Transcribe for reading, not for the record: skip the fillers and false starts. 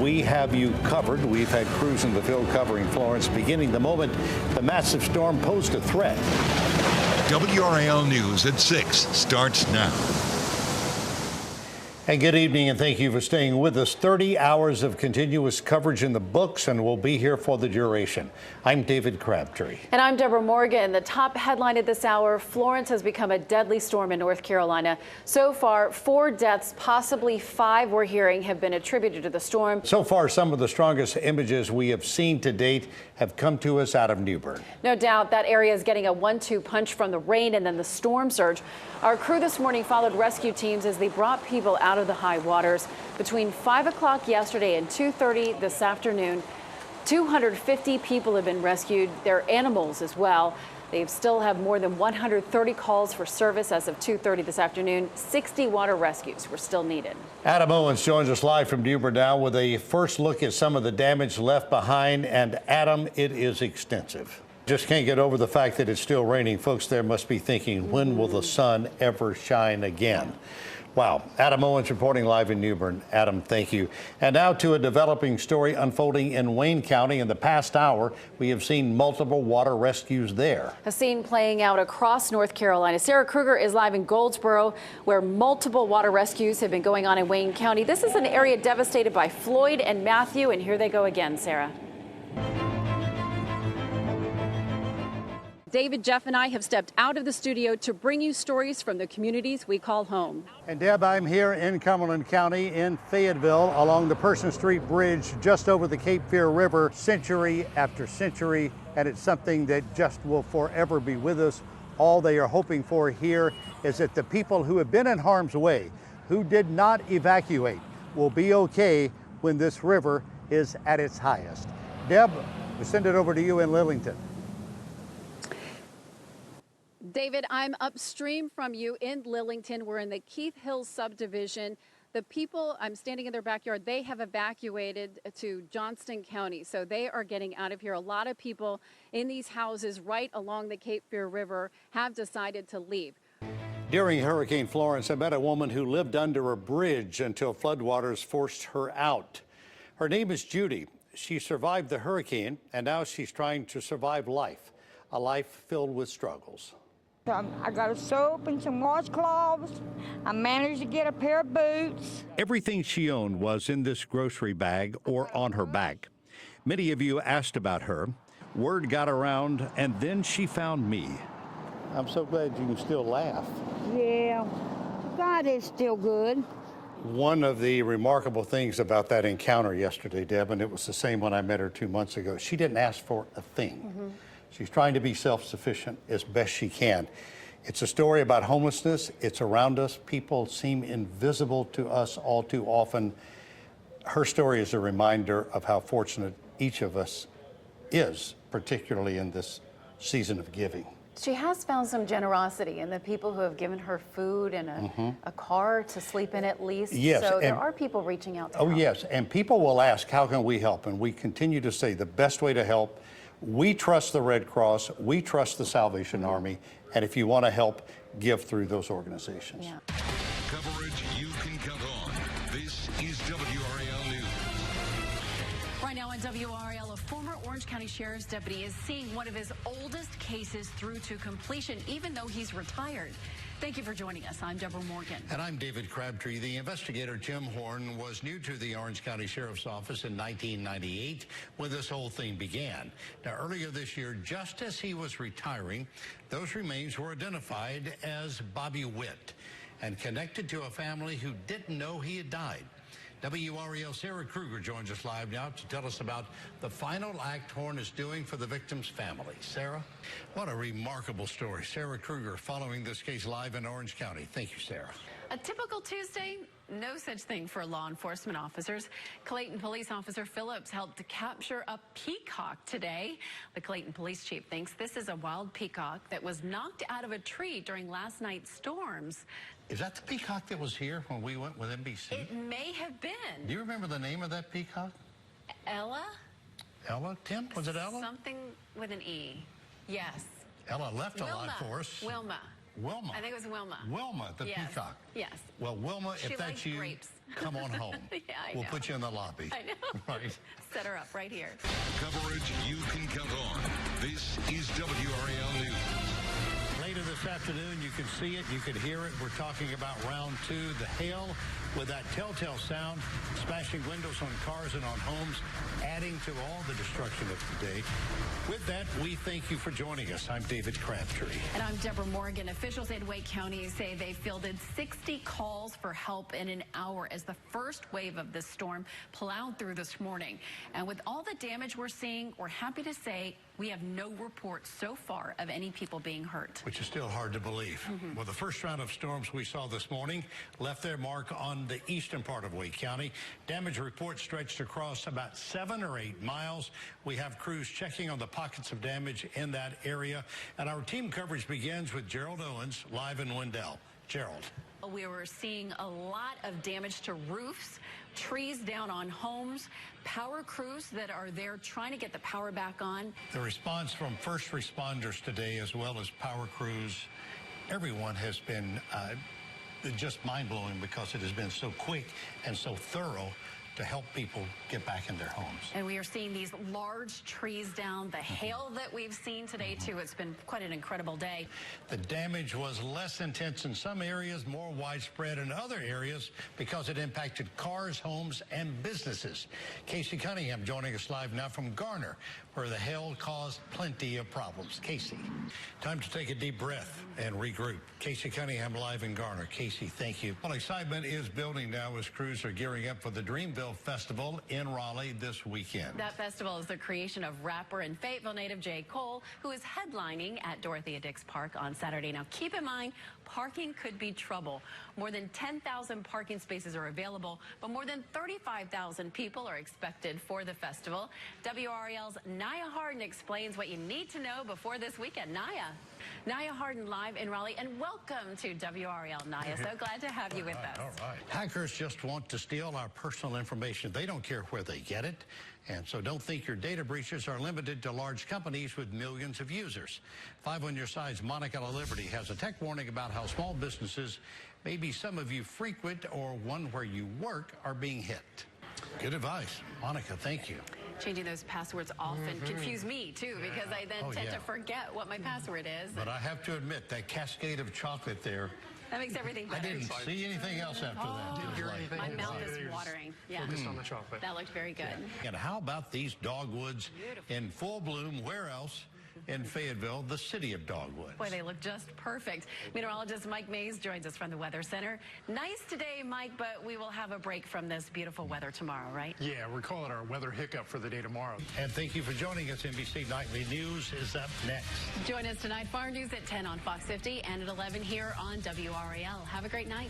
we have you covered. We've had crews in the field covering Florence beginning the moment the massive storm posed a threat. WRAL News at 6 starts now. And good evening, and thank you for staying with us. 30 hours of continuous coverage in the books, and we'll be here for the duration. I'm David Crabtree. And I'm Deborah Morgan. The top headline at this hour, Florence has become a deadly storm in North Carolina. So far, 4 deaths, possibly 5 we're hearing, have been attributed to the storm. So far, some of the strongest images we have seen to date have come to us out of New Bern. No doubt that area is getting a 1-2 punch from the rain and then the storm surge. Our crew this morning followed rescue teams as they brought people out of the high waters. Between 5 o'clock yesterday and 2:30 this afternoon, 250 people have been rescued, their animals as well. They still have more than 130 calls for service as of 2:30 this afternoon. 60 water rescues were still needed. Adam Owens joins us live from New Bern now with a first look at some of the damage left behind. And Adam, it is extensive. Just can't get over the fact that it's still raining. Folks there must be thinking, when will the sun ever shine again? Wow. Adam Owens reporting live in New Bern. Adam, thank you. And now to a developing story unfolding in Wayne County. In the past hour, we have seen multiple water rescues there. A scene playing out across North Carolina. Sarah Kruger is live in Goldsboro, where multiple water rescues have been going on in Wayne County. This is an area devastated by Floyd and Matthew, and here they go again, Sarah. David, Jeff, and I have stepped out of the studio to bring you stories from the communities we call home. And Deb, I'm here in Cumberland County in Fayetteville along the Person Street Bridge just over the Cape Fear River, century after century, and it's something that just will forever be with us. All they are hoping for here is that the people who have been in harm's way, who did not evacuate, will be okay when this river is at its highest. Deb, we send it over to you in Lillington. David, I'm upstream from you in Lillington. We're in the Keith Hills subdivision. The people, I'm standing in their backyard, they have evacuated to Johnston County, so they are getting out of here. A lot of people in these houses right along the Cape Fear River have decided to leave. During Hurricane Florence, I met a woman who lived under a bridge until floodwaters forced her out. Her name is Judy. She survived the hurricane, and now she's trying to survive life, a life filled with struggles. I got a soap and some washcloths. I managed to get a pair of boots. Everything she owned was in this grocery bag or on her back. Many of you asked about her. Word got around, and then she found me. I'm so glad you can still laugh. Yeah, God is still good. One of the remarkable things about that encounter yesterday, Deb, and it was the same when I met her 2 months ago, she didn't ask for a thing. She's trying to be self-sufficient as best she can. It's a story about homelessness. It's around us. People seem invisible to us all too often. Her story is a reminder of how fortunate each of us is, particularly in this season of giving. She has found some generosity in the people who have given her food and a car to sleep in at least. Yes, so there are people reaching out to help. help. Yes, and people will ask, how can we help? And we continue to say the best way to help. We trust the Red Cross, we trust the Salvation Army, and if you want to help, give through those organizations. Yeah. Coverage you can count on. This is WRAL News. Right now on WRAL, a former Orange County Sheriff's deputy is seeing one of his oldest cases through to completion, even though he's retired. Thank you for joining us. I'm Deborah Morgan. And I'm David Crabtree. The investigator, Jim Horn, was new to the Orange County Sheriff's Office in 1998 when this whole thing began. Now, earlier this year, just as he was retiring, those remains were identified as Bobby Witt and connected to a family who didn't know he had died. WRAL Sarah Kruger joins us live now to tell us about the final act Horn is doing for the victim's family. Sarah, what a remarkable story. Sarah Kruger following this case live in Orange County. Thank you, Sarah. A typical Tuesday, no such thing for law enforcement officers. Clayton Police Officer Phillips helped to capture a peacock today. The Clayton Police Chief thinks this is a wild peacock that was knocked out of a tree during last night's storms. Is that the peacock that was here when we went with NBC? It may have been. Do you remember the name of that peacock? Ella? Ella? Tim? Was it Ella? Something with an E. Yes. Ella left a lot Wilma. for us. Wilma. Wilma. I think it was Wilma. Wilma, the Yes. peacock. Yes. Well, Wilma, She if likes that's you, grapes. come on home. Yeah, I We'll know. put you in the lobby. I know. Right. Set her up right here. Coverage you can count on. This is WRAL News. Later this afternoon, you can see it, you can hear it. We're talking about round 2, the hail with that telltale sound, smashing windows on cars and on homes, adding to all the destruction of today. With that, we thank you for joining us. I'm David Crabtree. And I'm Deborah Morgan. Officials in Wake County say they fielded 60 calls for help in an hour as the first wave of this storm plowed through this morning. And with all the damage we're seeing, we're happy to say we have no reports so far of any people being hurt. Which is still hard to believe. Well, the first round of storms we saw this morning left their mark on the eastern part of Wake County. Damage reports stretched across about 7 or 8 miles. We have crews checking on the pockets of damage in that area. And our team coverage begins with Gerald Owens live in Wendell. Gerald. We were seeing a lot of damage to roofs, trees down on homes, power crews that are there trying to get the power back on. The response from first responders today, as well as power crews, everyone has been just mind-blowing because it has been so quick and so thorough to help people get back in their homes. And we are seeing these large trees down, the hail that we've seen today, too. It's been quite an incredible day. The damage was less intense in some areas, more widespread in other areas because it impacted cars, homes, and businesses. Casey Cunningham joining us live now from Garner, where the hail caused plenty of problems. Casey, time to take a deep breath and regroup. Casey Cunningham live in Garner. Casey, thank you. Well, excitement is building now as crews are gearing up for the Dreamville Festival in Raleigh this weekend. That festival is the creation of rapper and Fayetteville native J. Cole, who is headlining at Dorothea Dix Park on Saturday. Now, keep in mind, parking could be trouble. More than 10,000 parking spaces are available, but more than 35,000 people are expected for the festival. WRAL's Naya Harden explains what you need to know before this weekend. Naya Harden live in Raleigh, and welcome to WRAL, Naya. So glad to have you with us. All right. Hackers just want to steal our personal information. They don't care where they get it. And so don't think your data breaches are limited to large companies with millions of users. 5 on your side's Monica LaLiberty has a tech warning about how small businesses, maybe some of you frequent or one where you work, are being hit. Good advice. Monica, thank you. Changing those passwords often confuse me, too, because I then tend to forget what my password is. But I have to admit, that cascade of chocolate there, That makes everything I better. didn't see anything else after that. Didn't hear anything. My mouth is watering. Yeah. Focused on the chocolate. That looked very good. And how about these dogwoods in full bloom? Where else? In Fayetteville, the city of dogwoods. Boy, they look just perfect. Meteorologist Mike Mays joins us from the Weather Center. Nice today, Mike, but we will have a break from this beautiful weather tomorrow, right? Yeah, we're calling our weather hiccup for the day tomorrow. And thank you for joining us. NBC Nightly News is up next. Join us tonight, Farm News at 10 on Fox 50 and at 11 here on WRAL. Have a great night.